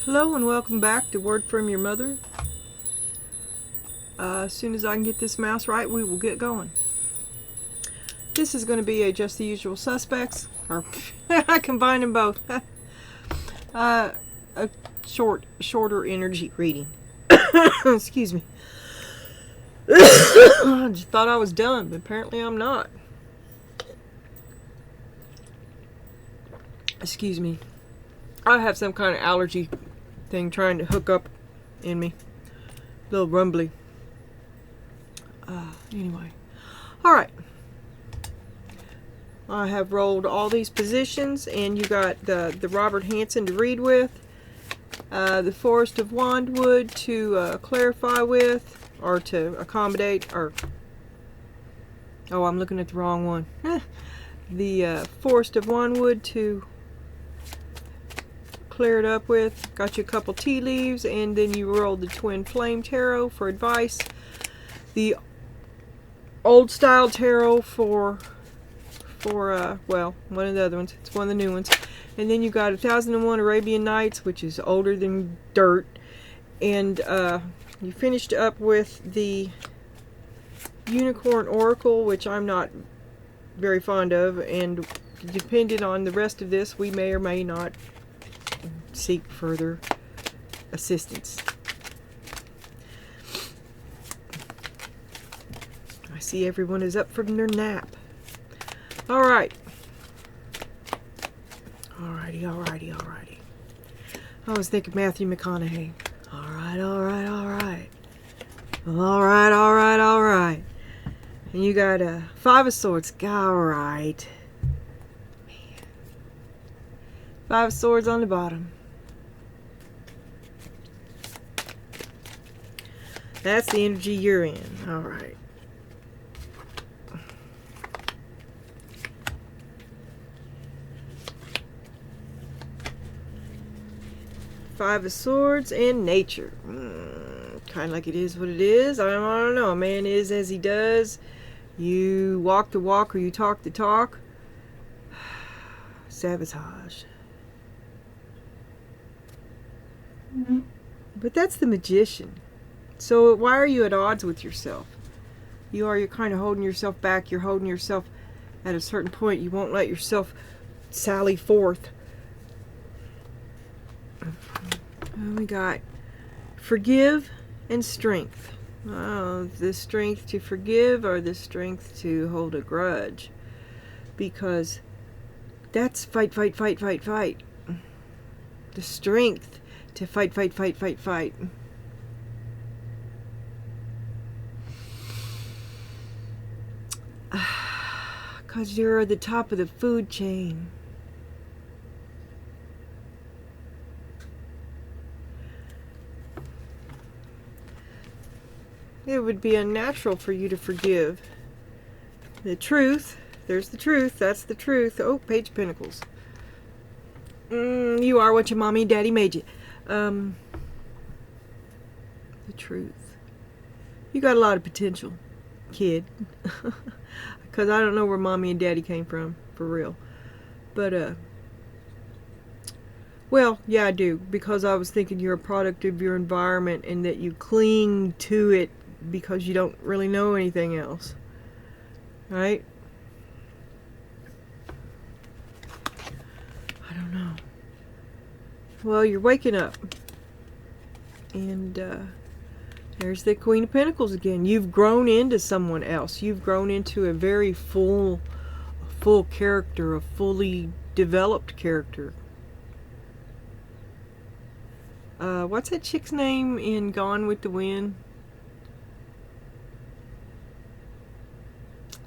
Hello and welcome back to Word from Your Mother. As soon as I can get this mouse right, we will get going. This is going to be a Just the Usual Suspects, or I combine them both. A shorter energy reading. Excuse me. I just thought I was done, but apparently I'm not. Excuse me. I have some kind of allergy thing trying to hook up in me. A little rumbly. Anyway. Alright. I have rolled all these positions, and you got the Robert Hansen to read with, the Forest of Wandwood to clarify with, or to accommodate, or... Oh, I'm looking at the wrong one. The Forest of Wandwood to clear it up with. Got you a couple tea leaves, and then you rolled the Twin Flame Tarot for advice. The Old Style Tarot for well, one of the other ones. It's one of the new ones. And then you got 1001 Arabian Nights, which is older than dirt. And you finished up with the Unicorn Oracle, which I'm not very fond of. And depending on the rest of this, we may or may not seek further assistance. I see everyone is up from their nap. Alright. Alrighty. I was thinking Matthew McConaughey. Alright. And you got a Five of Swords. Alright. Man. Five of Swords on the bottom. That's the energy you're in. Alright. Five of Swords and nature. Kind of like it is what it is. I don't know. A man is as he does. You walk the walk or you talk the talk. Sabotage. But that's the Magician. So why are you at odds with yourself? You're kind of holding yourself back. You're holding yourself at a certain point. You won't let yourself sally forth. We got forgive and strength. The strength to forgive or the strength to hold a grudge. Because that's fight. The strength to fight. Because you're at the top of the food chain. It would be unnatural for you to forgive. The truth. There's the truth. That's the truth. Oh, Page of Pentacles. You are what your mommy and daddy made you. The truth. You got a lot of potential, kid. Because I don't know where mommy and daddy came from, for real. But, well, yeah, I do. Because I was thinking you're a product of your environment and that you cling to it because you don't really know anything else. Right? I don't know. Well, you're waking up. And there's the Queen of Pentacles again. You've grown into someone else. You've grown into a very full character, a fully developed character. What's that chick's name in Gone with the Wind?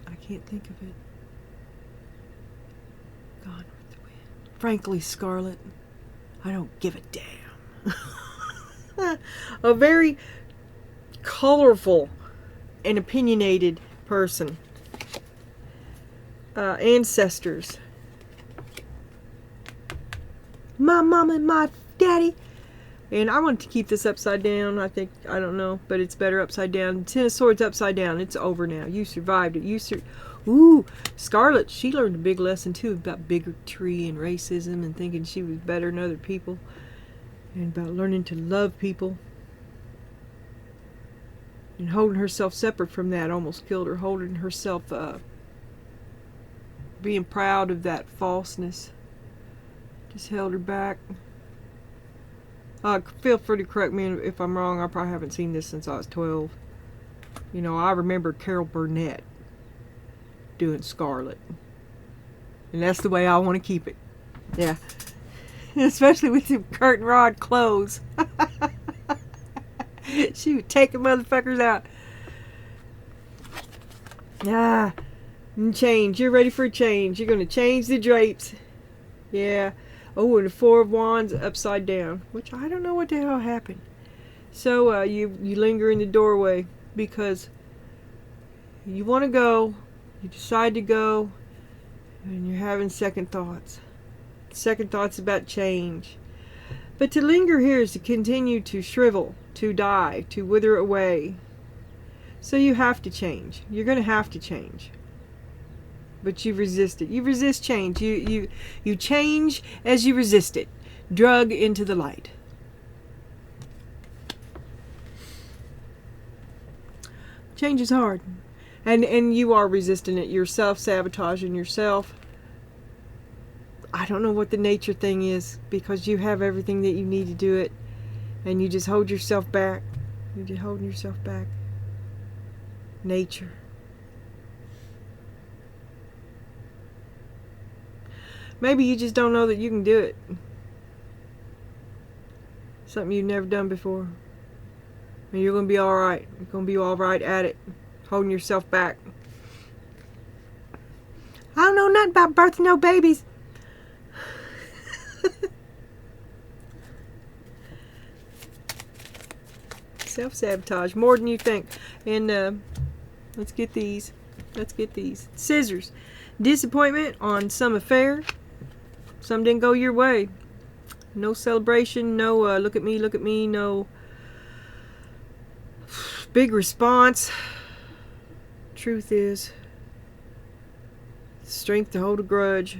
I can't think of it. Gone with the Wind. Frankly, Scarlet, I don't give a damn. A very colorful and opinionated person. Ancestors. My mama and my daddy. And I want to keep this upside down. I don't know, but it's better upside down. Ten of Swords upside down. It's over now. You survived it. Ooh, Scarlet, she learned a big lesson too about bigotry and racism and thinking she was better than other people. and about learning to love people. And holding herself separate from that almost killed her. Holding herself being proud of that falseness just held her back. Feel free to correct me if I'm wrong. I probably haven't seen this since I was 12. You know, I remember Carol Burnett doing Scarlet. And that's the way I want to keep it. Yeah. Especially with the curtain rod clothes. She would take the motherfuckers out. And change. You're ready for a change. You're going to change the drapes. Yeah. Oh, and the Four of Wands upside down. Which I don't know what the hell happened. So you linger in the doorway because you want to go. You decide to go. And you're having second thoughts. Second thoughts about change. But to linger here is to continue to shrivel, to die, to wither away. So you have to change. You're going to have to change. But you resist it. You resist change. You change as you resist it. Drug into the light. Change is hard. And you are resisting it. You're self-sabotaging yourself. I don't know what the nature thing is, because you have everything that you need to do it. And you just hold yourself back. You're just holding yourself back. Nature. Maybe you just don't know that you can do it. Something you've never done before. And you're going to be alright. You're going to be alright at it. Holding yourself back. I don't know nothing about birthing no babies. Self-sabotage. More than you think. And let's get these. Let's get these. Scissors. Disappointment on some affair. Some didn't go your way. No celebration. No look at me. No big response. Truth is, strength to hold a grudge.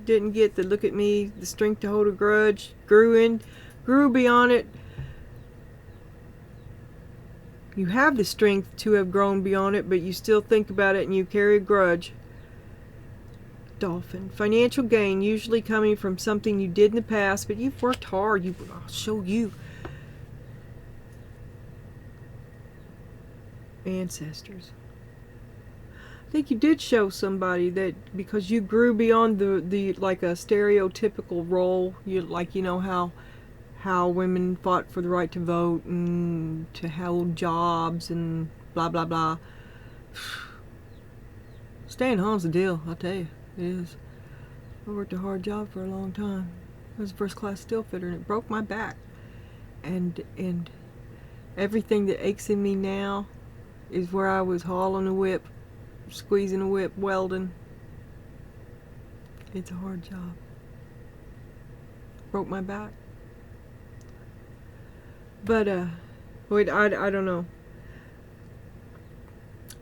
Didn't get the look at me, the strength to hold a grudge. Grew beyond it. You have the strength to have grown beyond it, but you still think about it and you carry a grudge. Dolphin. Financial gain, usually coming from something you did in the past, but you've worked hard. I'll show you. Ancestors. I think you did show somebody that because you grew beyond the like a stereotypical role. You know how women fought for the right to vote and to hold jobs and blah blah blah. Staying home's the deal, I'll tell you. It is. I worked a hard job for a long time. I was a first class steel fitter and it broke my back. And everything that aches in me now is where I was hauling a whip, squeezing a whip, welding. It's a hard job. Broke my back. But wait, I don't know.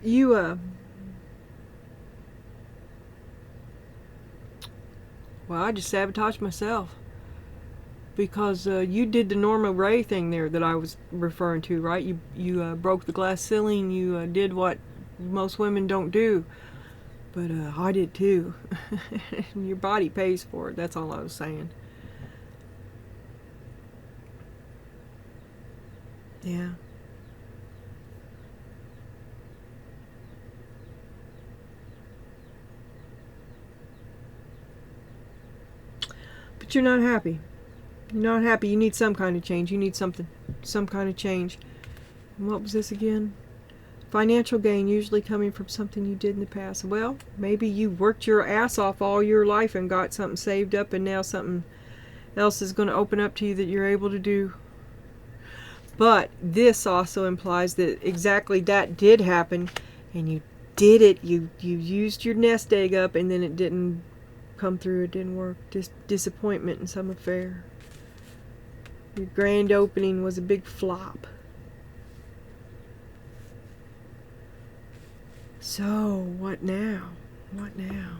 You well, I just sabotaged myself because you did the Norma Ray thing there that I was referring to, right? You broke the glass ceiling. You did what most women don't do, but I did too. Your body pays for it. That's all I was saying. Yeah. But you're not happy. You're not happy. You need some kind of change. You need something. Some kind of change. And what was this again? Financial gain, usually coming from something you did in the past. Well, maybe you worked your ass off all your life and got something saved up, and now something else is going to open up to you that you're able to do. But this also implies that exactly that did happen, and you did it. You used your nest egg up, and then it didn't come through. It didn't work. Just disappointment in some affair. Your grand opening was a big flop. So, what now? What now?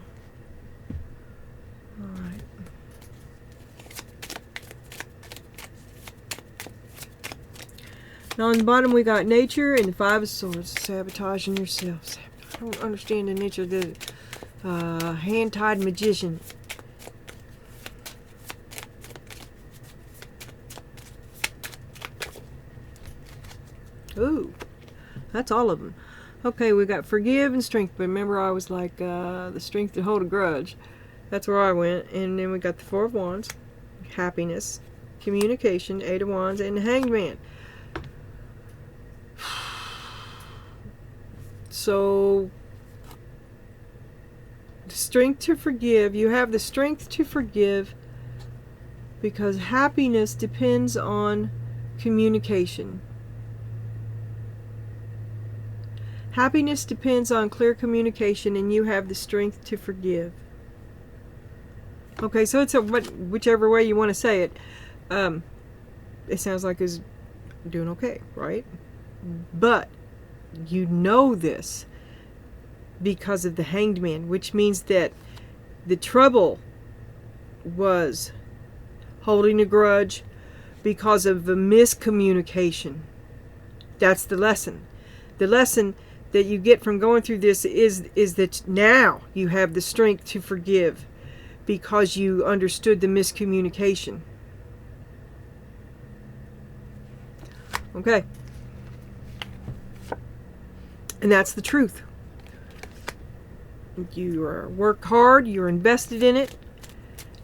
Alright. Now on the bottom we got nature and the Five of Swords. Sabotaging yourself. I don't understand the nature of the hand-tied magician. Ooh, that's all of them. Okay, we got forgive and strength. But remember, I was like the strength to hold a grudge. That's where I went. And then we got the Four of Wands, happiness, communication, Eight of Wands, and the Hanged Man. So, the strength to forgive. You have the strength to forgive because happiness depends on communication. Happiness depends on clear communication, and you have the strength to forgive. Okay, so it's whichever way you want to say it. It sounds like it's doing okay, right? But you know this because of the Hanged Man, which means that the trouble was holding a grudge because of the miscommunication. That's the lesson. The lesson that you get from going through this is that now you have the strength to forgive because you understood the miscommunication. Okay. And that's the truth. You worked hard, you're invested in it,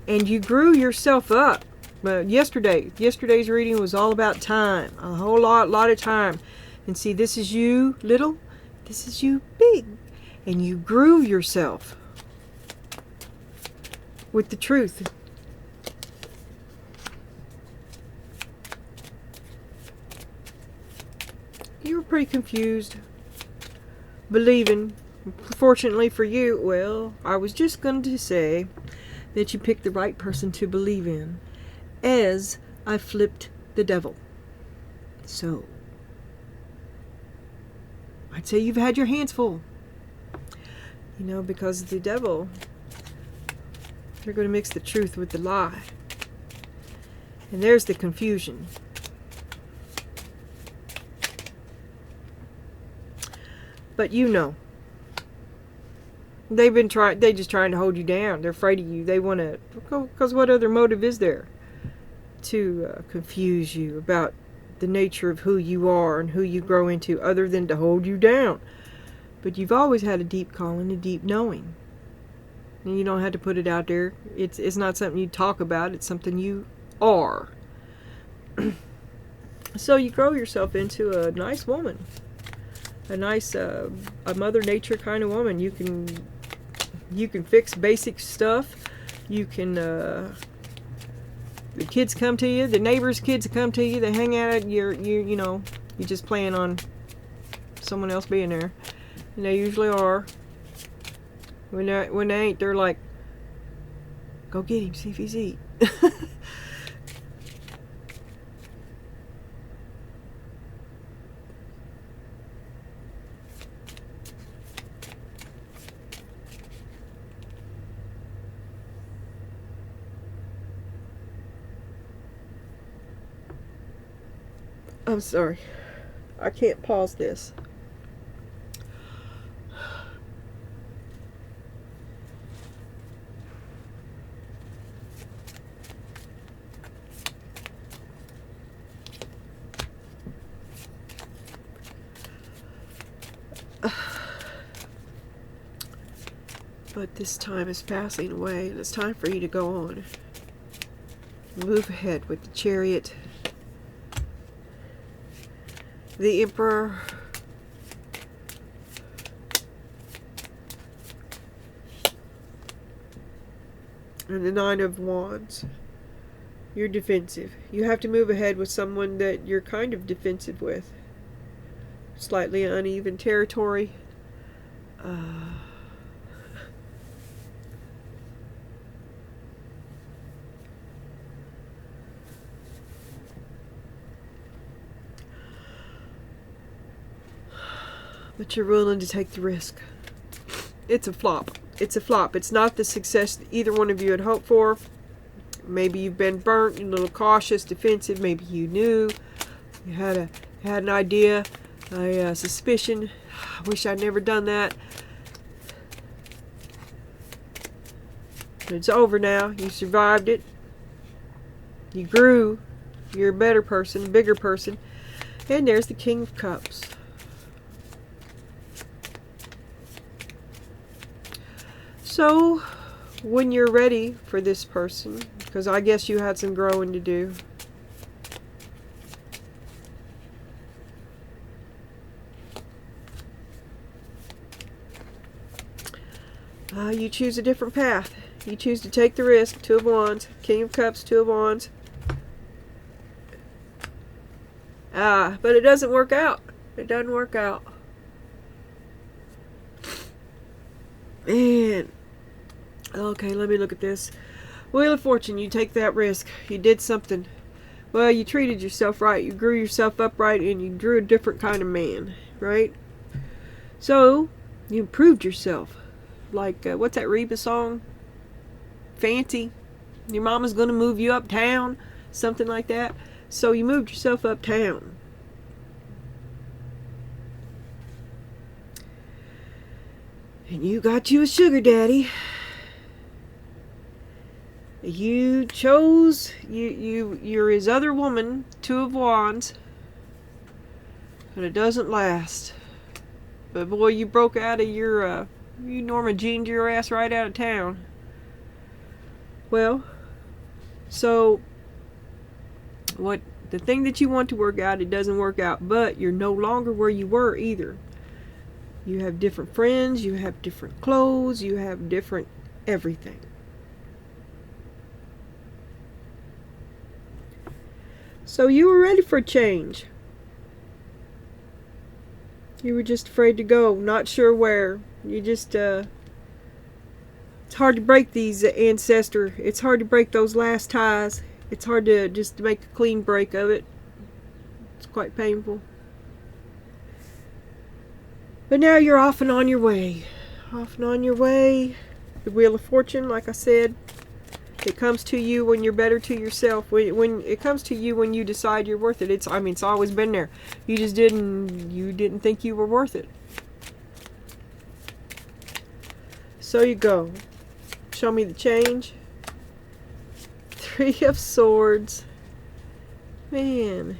and you grew yourself up. Yesterday's reading was all about time, a whole lot of time. And see, this is you little, this is you big, and you grew yourself with the truth. You were pretty confused, believing. Fortunately for you, well, I was just going to say that you picked the right person to believe in as I flipped the devil. So, I'd say you've had your hands full. You know, because the devil, they're going to mix the truth with the lie. And there's the confusion. But you know. They're just trying to hold you down. They're afraid of you. They want to, because what other motive is there to confuse you about the nature of who you are and who you grow into, other than to hold you down? But you've always had a deep calling, a deep knowing. And you don't have to put it out there. It's not something you talk about. It's something you are. So you grow yourself into a nice woman. A nice, a Mother Nature kind of woman. You can fix basic stuff. You can, the kids come to you, the neighbors' kids come to you, they hang out, you know, you just plan on someone else being there. And they usually are. When they ain't, they're like, go get him, see if he's eat. I'm sorry. I can't pause this. But this time is passing away, and it's time for you to go on. Move ahead with the Chariot, the Emperor, and the Nine of Wands. You're defensive. You have to move ahead with someone that you're kind of defensive with. Slightly uneven territory. But you're willing to take the risk. It's a flop. It's a flop. It's not the success either one of you had hoped for. Maybe you've been burnt, you're a little cautious, defensive. Maybe you knew you had had an idea, a suspicion. I wish I'd never done that. It's over now. You survived it. You grew. You're a better person, bigger person. And there's the King of Cups. So, when you're ready for this person, because I guess you had some growing to do. You choose a different path. You choose to take the risk. Two of Wands, King of Cups, Two of Wands. But it doesn't work out. It doesn't work out. Man. Okay, let me look at this. Wheel of Fortune, you take that risk. You did something. Well, you treated yourself right. You grew yourself up right, and you drew a different kind of man, right? So, you improved yourself. Like, what's that Reba song? Fancy. Your mama's going to move you uptown. Something like that. So, you moved yourself uptown. And you got you a sugar daddy. You chose, you're his other woman, Two of Wands. But it doesn't last. But boy, you broke out of your, you Norma Jean'd your ass right out of town. Well, so, the thing that you want to work out, it doesn't work out. But you're no longer where you were either. You have different friends, you have different clothes, you have different everything. So you were ready for a change. You were just afraid to go, not sure where. You just, it's hard to break these ancestor. It's hard to break those last ties. It's hard to just make a clean break of it. It's quite painful. But now you're off and on your way. Off and on your way. The Wheel of Fortune, like I said, it comes to you when you're better to yourself. When it comes to you when you decide you're worth it. It's always been there. You just didn't think you were worth it. So you go. Show me the change. Three of Swords. Man.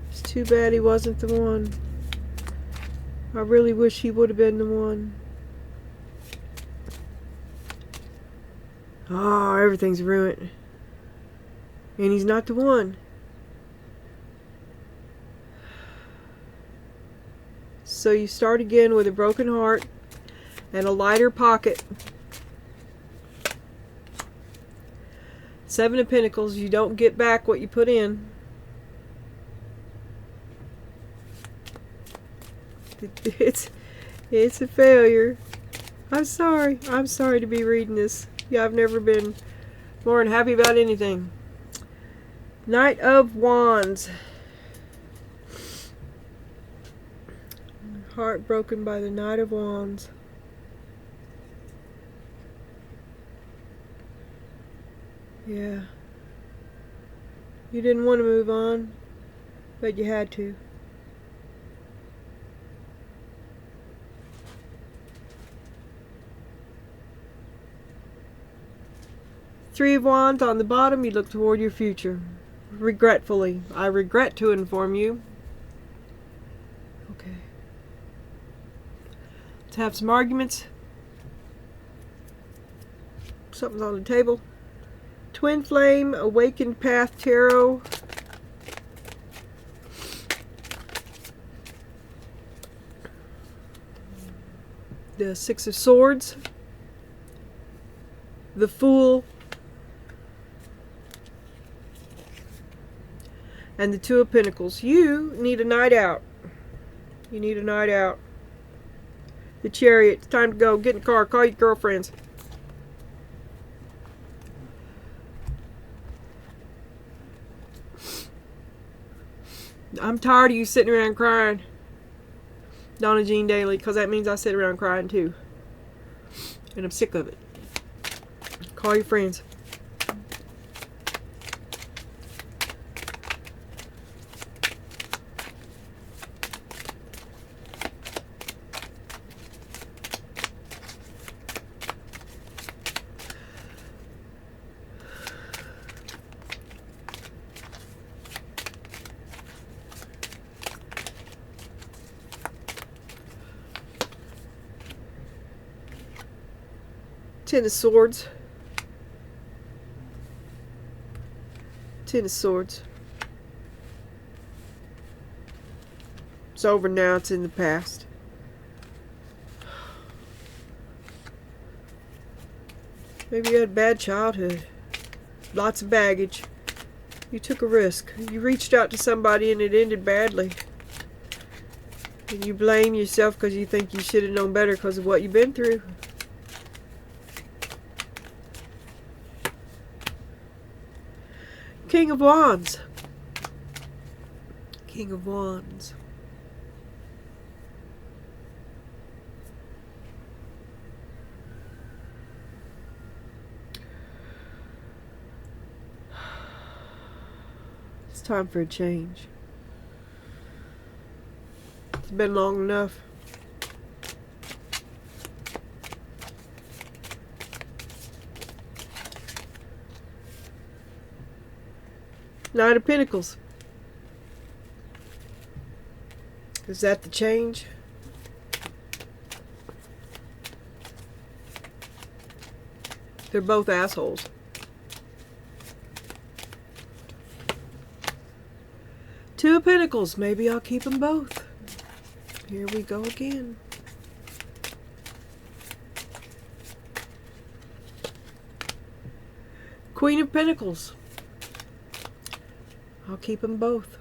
It's too bad he wasn't the one. I really wish he would have been the one. Oh, everything's ruined. And he's not the one. So you start again with a broken heart and a lighter pocket. Seven of Pentacles, you don't get back what you put in. It's a failure. I'm sorry. I'm sorry to be reading this. Yeah, I've never been more unhappy about anything. Knight of Wands. Heartbroken by the Knight of Wands. Yeah. You didn't want to move on, but you had to. Three of Wands on the bottom, you look toward your future. Regretfully. I regret to inform you. Okay. Let's have some arguments. Something's on the table. Twin Flame, Awakened Path Tarot. The Six of Swords. The Fool. And the Two of Pentacles. You need a night out. You need a night out. The Chariot. It's time to go. Get in the car. Call your girlfriends. I'm tired of you sitting around crying. Donna Jean Daly. Because that means I sit around crying too. And I'm sick of it. Call your friends. Ten of Swords. Ten of Swords. It's over now. It's in the past. Maybe you had a bad childhood. Lots of baggage. You took a risk. You reached out to somebody and it ended badly. And you blame yourself because you think you should have known better because of what you've been through. King of Wands. King of Wands. It's time for a change. It's been long enough. Knight of Pentacles. Is that the change? They're both assholes. Two of Pentacles. Maybe I'll keep them both. Here we go again. Queen of Pentacles. I'll keep them both.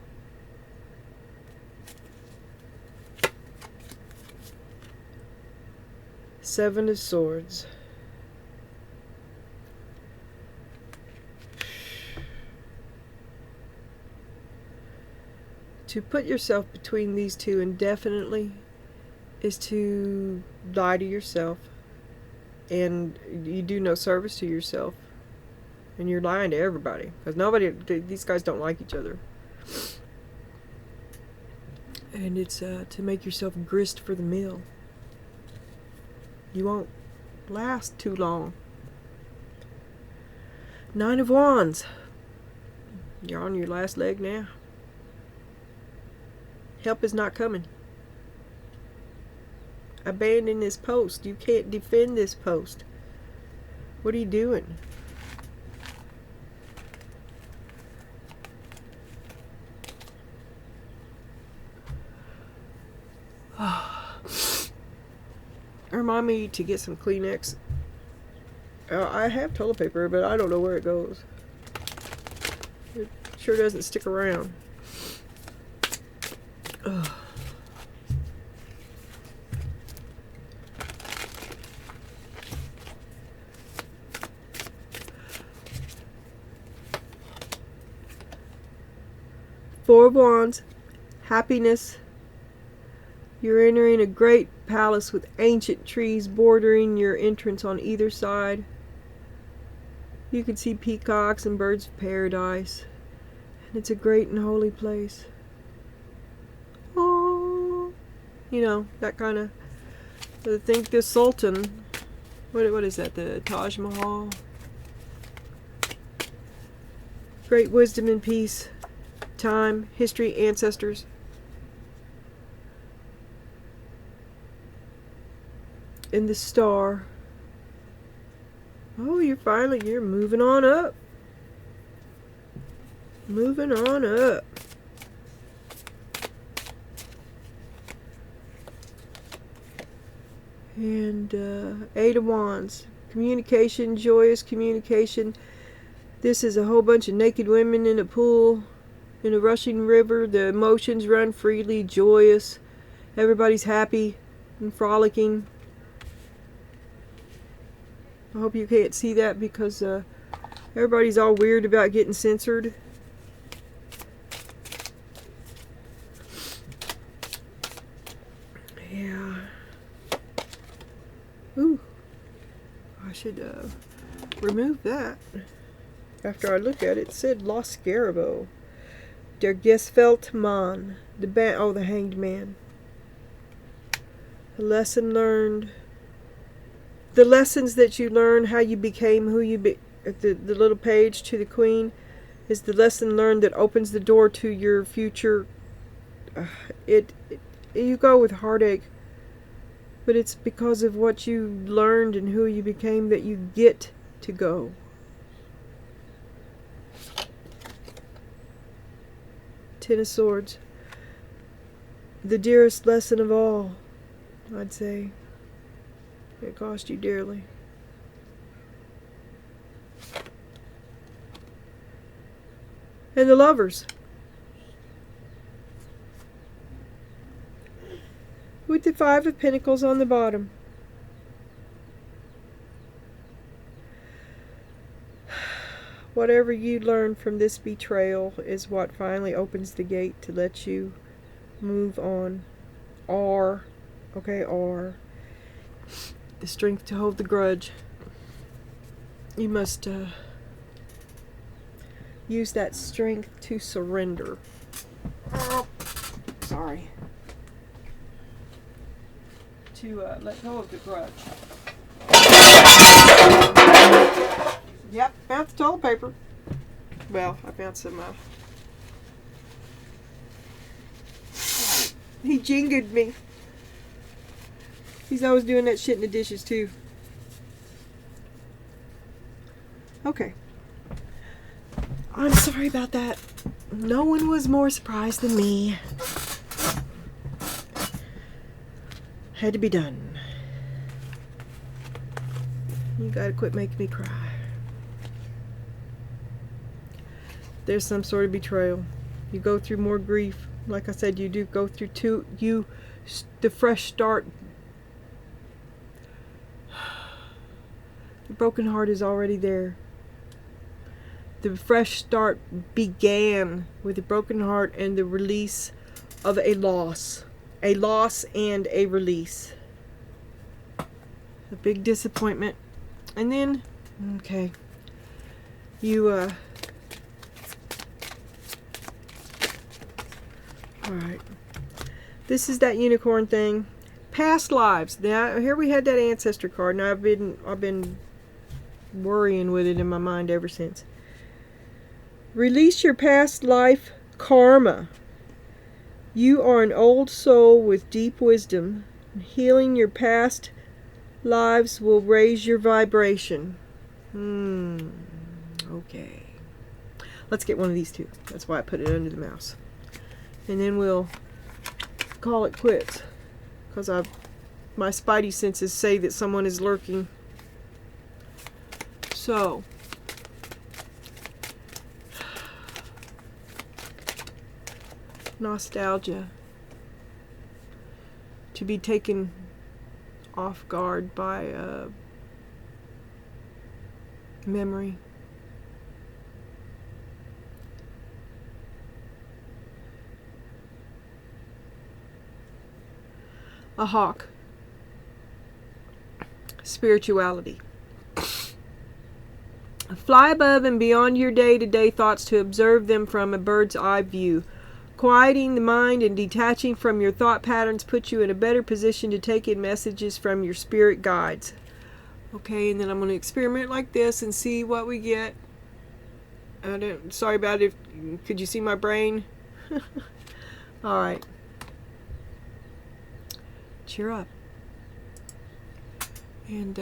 Seven of Swords. To put yourself between these two indefinitely is to lie to yourself, and you do no service to yourself. And you're lying to everybody. Because these guys don't like each other. And it's to make yourself grist for the mill. You won't last too long. Nine of Wands. You're on your last leg now. Help is not coming. Abandon this post. You can't defend this post. What are you doing? Remind me to get some Kleenex. I have toilet paper, but I don't know where it goes. It sure doesn't stick around. Ugh. Four of Wands. Happiness. You're entering a great palace with ancient trees bordering your entrance on either side. You can see peacocks and birds of paradise. And it's a great and holy place. Oh, you know, that kind of... I think the Sultan... What is that? The Taj Mahal? Great wisdom and peace. Time, history, ancestors. And the Star. Oh, you're moving on up. Moving on up. And Eight of Wands. Communication, joyous communication. This is a whole bunch of naked women in a pool, in a rushing river. The emotions run freely, joyous. Everybody's happy and frolicking. I hope you can't see that because everybody's all weird about getting censored. Yeah. Ooh. I should remove that. After I looked at it, it said Los Scarabo. Der Gesfelt Mann. The Hanged Man. The lesson learned. The lessons that you learn, how you became who you be. The little page to the Queen is the lesson learned that opens the door to your future. You go with heartache, but it's because of what you learned and who you became that you get to go. Ten of Swords. The dearest lesson of all, I'd say. It cost you dearly. And the Lovers. With the Five of Pentacles on the bottom. Whatever you learn from this betrayal is what finally opens the gate to let you move on. Or, the strength to hold the grudge. You must use that strength to surrender. Oh, sorry. To let go of the grudge. Yep, found the toilet paper. Well, I found some. He jingled me. He's always doing that shit in the dishes too. Okay. I'm sorry about that. No one was more surprised than me. Had to be done. You gotta quit making me cry. There's some sort of betrayal. You go through more grief. Like I said, you do go through the fresh start. The broken heart is already there. The fresh start began with a broken heart and the release of a loss. A loss and a release. A big disappointment. And then, okay, you, alright. This is that unicorn thing. Past lives. Now, here we had that ancestor card. Now, I've been worrying with it in my mind ever since. Release your past life karma. You are an old soul with deep wisdom. Healing your past lives will raise your vibration. Okay. Let's get one of these two. That's why I put it under the mouse. And then we'll call it quits. Because my spidey senses say that someone is lurking. So. Nostalgia. To be taken off guard by memory. A hawk. Spirituality. Fly above and beyond your day-to-day thoughts to observe them from a bird's eye view. Quieting the mind and detaching from your thought patterns puts you in a better position to take in messages from your spirit guides. Okay, and then I'm going to experiment like this and see what we get. Sorry about it. Could you see my brain? Alright. Cheer up. And,